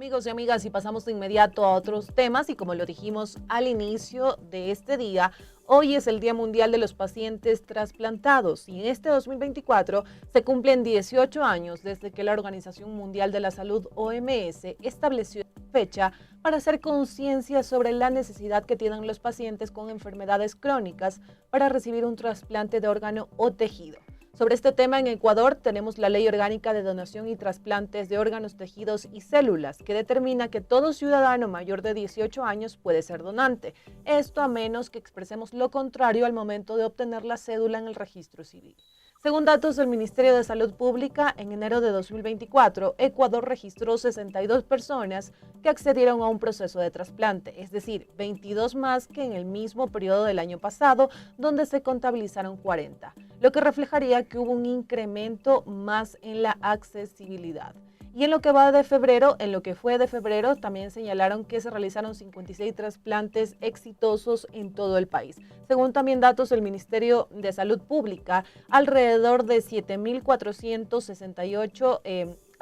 Amigos y amigas, y pasamos de inmediato a otros temas y como lo dijimos al inicio de este día, hoy es el Día Mundial de los Pacientes Trasplantados y en este 2024 se cumplen 18 años desde que la Organización Mundial de la Salud, OMS, estableció fecha para hacer conciencia sobre la necesidad que tienen los pacientes con enfermedades crónicas para recibir un trasplante de órgano o tejido. Sobre este tema en Ecuador tenemos la Ley Orgánica de Donación y Trasplantes de Órganos, Tejidos y Células, que determina que todo ciudadano mayor de 18 años puede ser donante. Esto a menos que expresemos lo contrario al momento de obtener la cédula en el registro civil. Según datos del Ministerio de Salud Pública, en enero de 2024, Ecuador registró 62 personas que accedieron a un proceso de trasplante, es decir, 22 más que en el mismo periodo del año pasado, donde se contabilizaron 40, lo que reflejaría que hubo un incremento más en la accesibilidad. Y en lo que fue de febrero, también señalaron que se realizaron 56 trasplantes exitosos en todo el país. Según también datos del Ministerio de Salud Pública, alrededor de 7.468,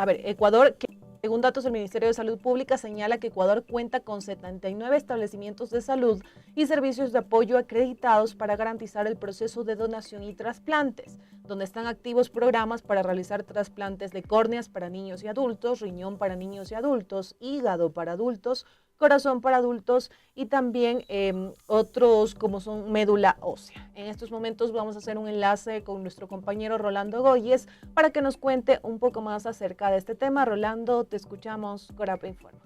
Ecuador, según datos del Ministerio de Salud Pública, señala que Ecuador cuenta con 79 establecimientos de salud y servicios de apoyo acreditados para garantizar el proceso de donación y trasplantes, donde están activos programas para realizar trasplantes de córneas para niños y adultos, riñón para niños y adultos, hígado para adultos, corazón para adultos y también otros como son médula ósea. En estos momentos vamos a hacer un enlace con nuestro compañero Rolando Goyes para que nos cuente un poco más acerca de este tema. Rolando, te escuchamos. Corapa Informa.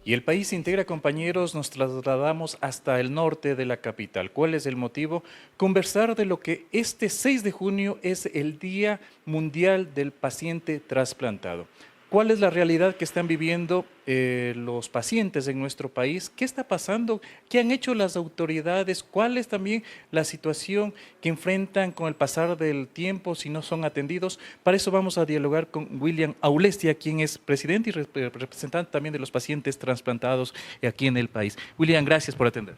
Y el país integra, compañeros, nos trasladamos hasta el norte de la capital. ¿Cuál es el motivo? Conversar de lo que este 6 de junio es el Día Mundial del Paciente Trasplantado. ¿Cuál es la realidad que están viviendo los pacientes en nuestro país? ¿Qué está pasando? ¿Qué han hecho las autoridades? ¿Cuál es también la situación que enfrentan con el pasar del tiempo si no son atendidos? Para eso vamos a dialogar con William Aulestia, quien es presidente y representante también de los pacientes trasplantados aquí en el país. William, gracias por atender.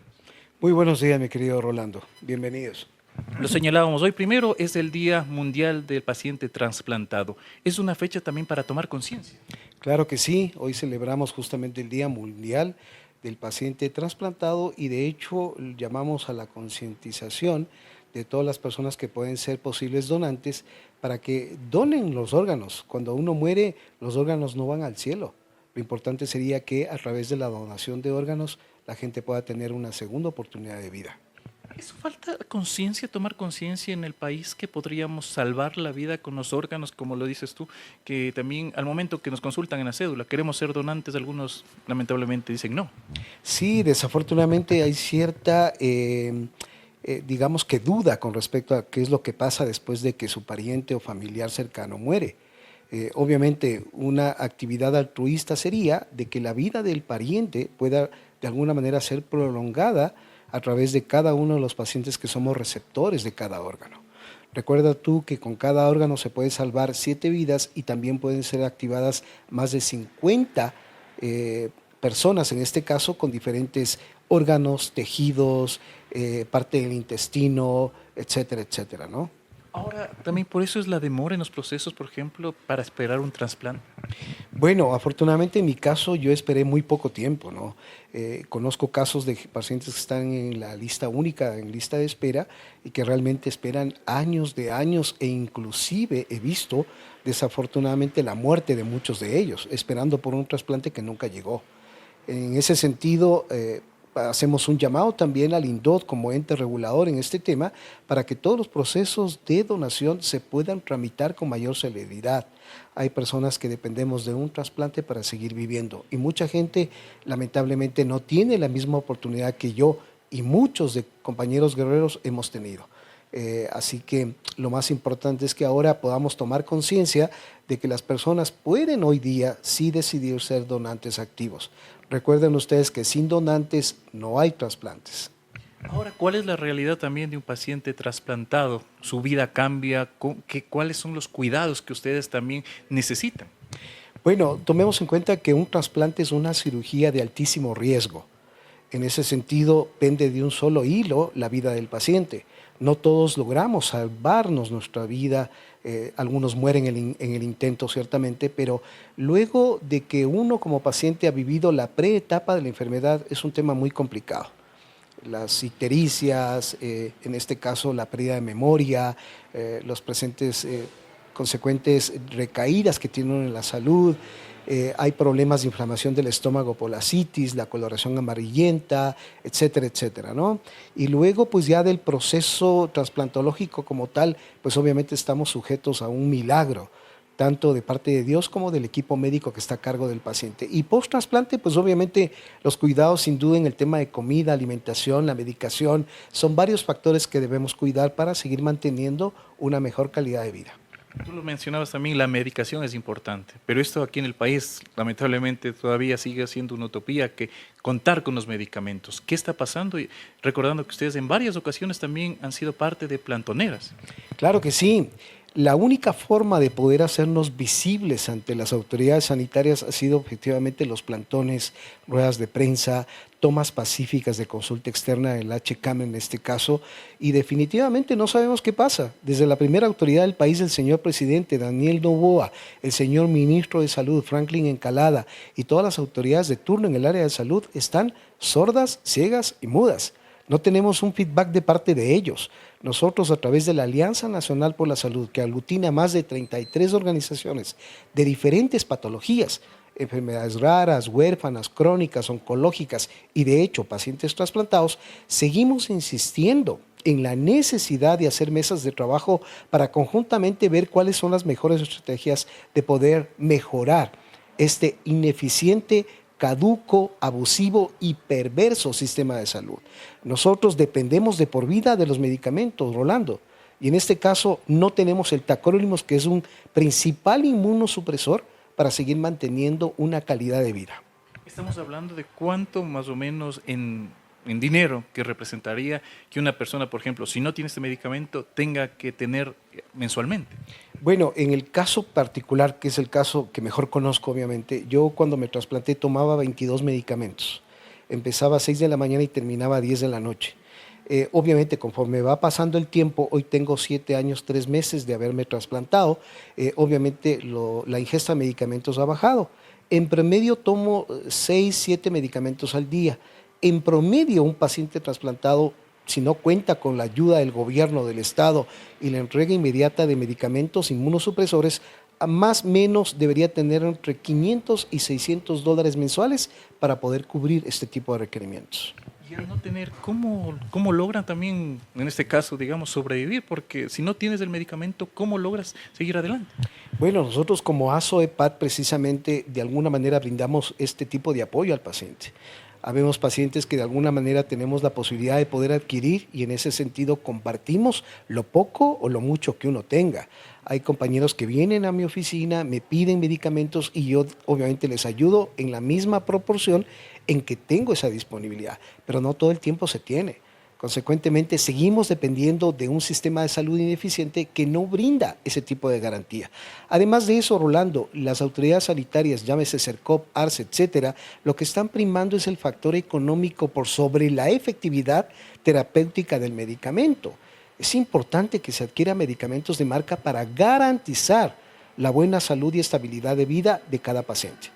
Muy buenos días, mi querido Rolando. Bienvenidos. Lo señalábamos hoy, primero es el Día Mundial del Paciente Trasplantado. Es una fecha también para tomar conciencia. Claro que sí, hoy celebramos justamente el Día Mundial del Paciente Trasplantado y de hecho llamamos a la concientización de todas las personas que pueden ser posibles donantes para que donen los órganos. Cuando uno muere, los órganos no van al cielo. Lo importante sería que a través de la donación de órganos la gente pueda tener una segunda oportunidad de vida. ¿Eso falta conciencia, tomar conciencia en el país que podríamos salvar la vida con los órganos, como lo dices tú, que también al momento que nos consultan en la cédula, queremos ser donantes, algunos lamentablemente dicen no? Sí, desafortunadamente hay cierta, digamos que duda con respecto a qué es lo que pasa después de que su pariente o familiar cercano muere. Obviamente una actividad altruista sería de que la vida del pariente pueda de alguna manera ser prolongada a través de cada uno de los pacientes que somos receptores de cada órgano. Recuerda tú que con cada órgano se puede salvar 7 vidas y también pueden ser activadas más de 50 personas, en este caso con diferentes órganos, tejidos, parte del intestino, etcétera, etcétera, ¿no? Ahora, también por eso es la demora en los procesos, por ejemplo, para esperar un trasplante. Bueno, afortunadamente en mi caso yo esperé muy poco tiempo, ¿no? Conozco casos de pacientes que están en la lista única, en lista de espera, y que realmente esperan años e inclusive he visto desafortunadamente la muerte de muchos de ellos, esperando por un trasplante que nunca llegó. En ese sentido, hacemos un llamado también al INDOT como ente regulador en este tema para que todos los procesos de donación se puedan tramitar con mayor celeridad. Hay personas que dependemos de un trasplante para seguir viviendo y mucha gente lamentablemente no tiene la misma oportunidad que yo y muchos de compañeros guerreros hemos tenido. Así que lo más importante es que ahora podamos tomar conciencia de que las personas pueden hoy día sí decidir ser donantes activos. Recuerden ustedes que sin donantes no hay trasplantes. Ahora, ¿cuál es la realidad también de un paciente trasplantado? ¿Su vida cambia? ¿Cuáles son los cuidados que ustedes también necesitan? Bueno, tomemos en cuenta que un trasplante es una cirugía de altísimo riesgo. En ese sentido, pende de un solo hilo la vida del paciente. No todos logramos salvarnos nuestra vida algunos mueren en el intento ciertamente, pero luego de que uno como paciente ha vivido la preetapa de la enfermedad es un tema muy complicado. Las ictericias, en este caso la pérdida de memoria, los presentes consecuentes recaídas que tienen en la salud, hay problemas de inflamación del estómago por la citis, la coloración amarillenta, etcétera, etcétera, ¿no? Y luego, pues ya del proceso trasplantológico como tal, pues obviamente estamos sujetos a un milagro, tanto de parte de Dios como del equipo médico que está a cargo del paciente. Y post-trasplante, pues obviamente los cuidados sin duda en el tema de comida, alimentación, la medicación, son varios factores que debemos cuidar para seguir manteniendo una mejor calidad de vida. Tú lo mencionabas también, la medicación es importante, pero esto aquí en el país lamentablemente todavía sigue siendo una utopía, que contar con los medicamentos. ¿Qué está pasando? Y recordando que ustedes en varias ocasiones también han sido parte de plantoneras. Claro que sí. La única forma de poder hacernos visibles ante las autoridades sanitarias ha sido efectivamente los plantones, ruedas de prensa, tomas pacíficas de consulta externa del HCAM en este caso, y definitivamente no sabemos qué pasa. Desde la primera autoridad del país, el señor presidente Daniel Noboa, el señor ministro de Salud Franklin Encalada y todas las autoridades de turno en el área de salud están sordas, ciegas y mudas. No tenemos un feedback de parte de ellos. Nosotros, a través de la Alianza Nacional por la Salud, que aglutina más de 33 organizaciones de diferentes patologías, enfermedades raras, huérfanas, crónicas, oncológicas y de hecho pacientes trasplantados, seguimos insistiendo en la necesidad de hacer mesas de trabajo para conjuntamente ver cuáles son las mejores estrategias de poder mejorar este ineficiente, caduco, abusivo y perverso sistema de salud. Nosotros dependemos de por vida de los medicamentos, Rolando, y en este caso no tenemos el tacrolimus, que es un principal inmunosupresor para seguir manteniendo una calidad de vida. Estamos hablando de cuánto más o menos en dinero que representaría que una persona, por ejemplo, si no tiene este medicamento, tenga que tener mensualmente. Bueno, en el caso particular, que es el caso que mejor conozco obviamente, yo cuando me trasplanté tomaba 22 medicamentos. Empezaba a 6 de la mañana y terminaba a 10 de la noche. Obviamente, conforme va pasando el tiempo, hoy tengo 7 años, 3 meses de haberme trasplantado, obviamente la ingesta de medicamentos ha bajado. En promedio tomo 6, 7 medicamentos al día. En promedio, un paciente trasplantado, si no cuenta con la ayuda del gobierno, del Estado y la entrega inmediata de medicamentos inmunosupresores, más o menos debería tener entre 500 y 600 dólares mensuales para poder cubrir este tipo de requerimientos. Y al no tener, ¿cómo logran también, en este caso, digamos, sobrevivir? Porque si no tienes el medicamento, ¿cómo logras seguir adelante? Bueno, nosotros como ASOEPAD precisamente de alguna manera brindamos este tipo de apoyo al paciente. Habemos pacientes que de alguna manera tenemos la posibilidad de poder adquirir y en ese sentido compartimos lo poco o lo mucho que uno tenga. Hay compañeros que vienen a mi oficina, me piden medicamentos y yo obviamente les ayudo en la misma proporción en que tengo esa disponibilidad, pero no todo el tiempo se tiene. Consecuentemente, seguimos dependiendo de un sistema de salud ineficiente que no brinda ese tipo de garantía. Además de eso, Rolando, las autoridades sanitarias, llámese CERCOP, ARS, etcétera, lo que están primando es el factor económico por sobre la efectividad terapéutica del medicamento. Es importante que se adquiera medicamentos de marca para garantizar la buena salud y estabilidad de vida de cada paciente.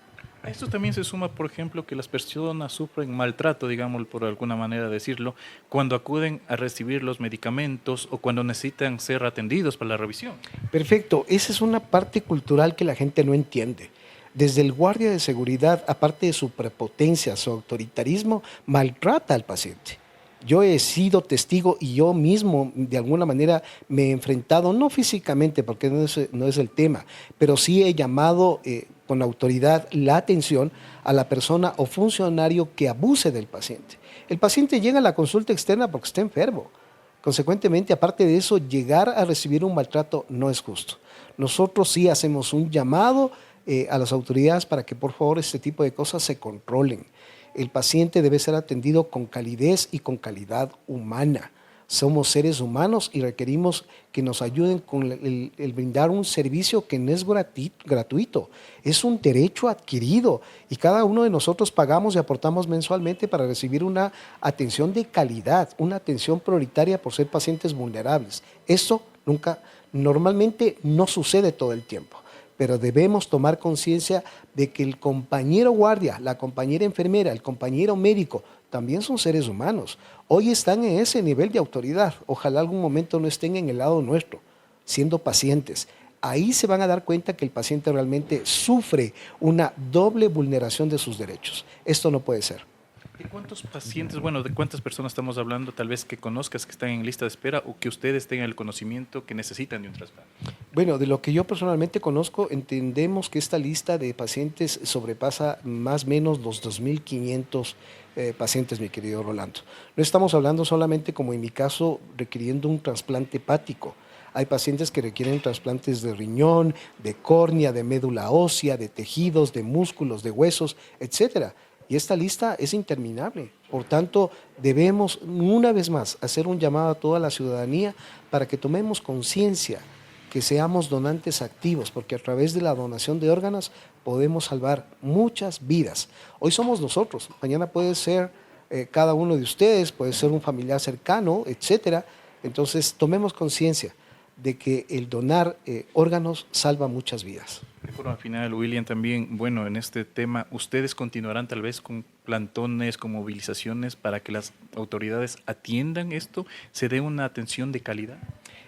A esto también se suma, por ejemplo, que las personas sufren maltrato, digamos, por alguna manera decirlo, cuando acuden a recibir los medicamentos o cuando necesitan ser atendidos para la revisión. Perfecto, esa es una parte cultural que la gente no entiende. Desde el guardia de seguridad, aparte de su prepotencia, su autoritarismo, maltrata al paciente. Yo he sido testigo y yo mismo de alguna manera me he enfrentado, no físicamente porque no es el tema, pero sí he llamado con autoridad la atención a la persona o funcionario que abuse del paciente. El paciente llega a la consulta externa porque está enfermo. Consecuentemente, aparte de eso, llegar a recibir un maltrato no es justo. Nosotros sí hacemos un llamado a las autoridades para que por favor este tipo de cosas se controlen. El paciente debe ser atendido con calidez y con calidad humana. Somos seres humanos y requerimos que nos ayuden con el brindar un servicio que no es gratuito, es un derecho adquirido y cada uno de nosotros pagamos y aportamos mensualmente para recibir una atención de calidad, una atención prioritaria por ser pacientes vulnerables. Eso nunca Normalmente no sucede todo el tiempo, pero debemos tomar conciencia de que el compañero guardia, la compañera enfermera, el compañero médico, también son seres humanos. Hoy están en ese nivel de autoridad. Ojalá algún momento no estén en el lado nuestro, siendo pacientes. Ahí se van a dar cuenta que el paciente realmente sufre una doble vulneración de sus derechos. Esto no puede ser. ¿De cuántos pacientes, bueno, de cuántas personas estamos hablando, tal vez que conozcas que están en lista de espera o que ustedes tengan el conocimiento que necesitan de un trasplante? Bueno, de lo que yo personalmente conozco, entendemos que esta lista de pacientes sobrepasa más o menos los 2.500 pacientes, mi querido Rolando. No estamos hablando solamente, como en mi caso, requiriendo un trasplante hepático. Hay pacientes que requieren trasplantes de riñón, de córnea, de médula ósea, de tejidos, de músculos, de huesos, etcétera. Y esta lista es interminable. Por tanto, debemos una vez más hacer un llamado a toda la ciudadanía para que tomemos conciencia, que seamos donantes activos, porque a través de la donación de órganos podemos salvar muchas vidas. Hoy somos nosotros, mañana puede ser cada uno de ustedes, puede ser un familiar cercano, etcétera. Entonces, tomemos conciencia de que el donar órganos salva muchas vidas. De forma final, William, también, bueno, en este tema, ¿ustedes continuarán tal vez con plantones, con movilizaciones para que las autoridades atiendan esto? ¿Se dé una atención de calidad?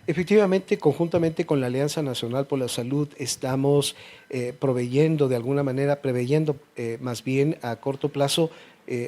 Efectivamente, conjuntamente con la Alianza Nacional por la Salud, estamos proveyendo, de alguna manera, preveyendo más bien a corto plazo,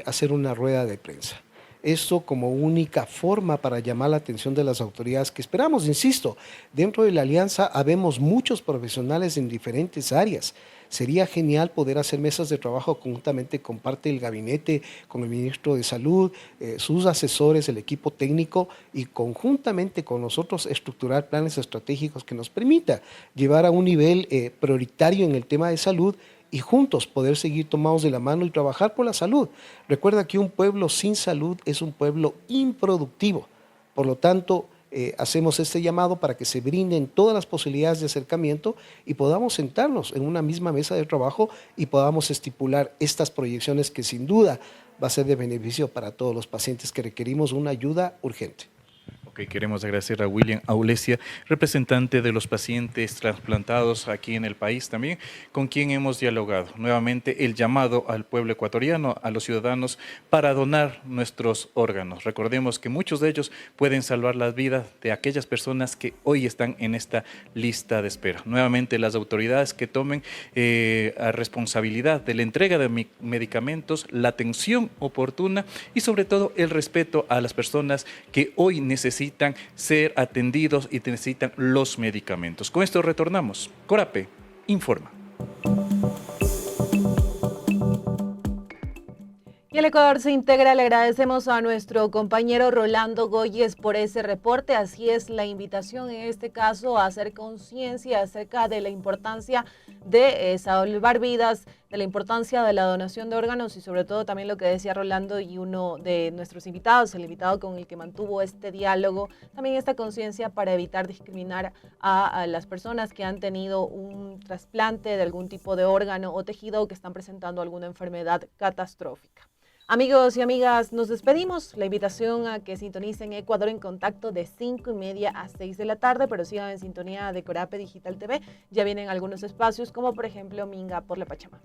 hacer una rueda de prensa. Esto como única forma para llamar la atención de las autoridades que esperamos, insisto, dentro de la alianza habemos muchos profesionales en diferentes áreas. Sería genial poder hacer mesas de trabajo conjuntamente con parte del gabinete, con el ministro de Salud, sus asesores, el equipo técnico y conjuntamente con nosotros estructurar planes estratégicos que nos permita llevar a un nivel prioritario en el tema de salud y juntos poder seguir tomados de la mano y trabajar por la salud. Recuerda que un pueblo sin salud es un pueblo improductivo. Por lo tanto, hacemos este llamado para que se brinden todas las posibilidades de acercamiento y podamos sentarnos en una misma mesa de trabajo y podamos estipular estas proyecciones que sin duda va a ser de beneficio para todos los pacientes que requerimos una ayuda urgente. Queremos agradecer a William Aulesia, representante de los pacientes trasplantados aquí en el país también, con quien hemos dialogado. Nuevamente el llamado al pueblo ecuatoriano, a los ciudadanos, para donar nuestros órganos. Recordemos que muchos de ellos pueden salvar las vidas de aquellas personas que hoy están en esta lista de espera. Nuevamente las autoridades que tomen responsabilidad de la entrega de medicamentos, la atención oportuna y sobre todo el respeto a las personas que hoy necesitan ser atendidos y necesitan los medicamentos. Con esto retornamos. Corape informa. Y el Ecuador se integra. Le agradecemos a nuestro compañero Rolando Goyes por ese reporte. Así es la invitación en este caso a hacer conciencia acerca de la importancia de salvar vidas, de la importancia de la donación de órganos y sobre todo también lo que decía Rolando y uno de nuestros invitados, el invitado con el que mantuvo este diálogo, también esta conciencia para evitar discriminar a las personas que han tenido un trasplante de algún tipo de órgano o tejido o que están presentando alguna enfermedad catastrófica. Amigos y amigas, nos despedimos. La invitación a que sintonicen Ecuador en Contacto de 5:30 a 6 de la tarde, pero sigan en sintonía de Corape Digital TV. Ya vienen algunos espacios como por ejemplo Minga por la Pachamama.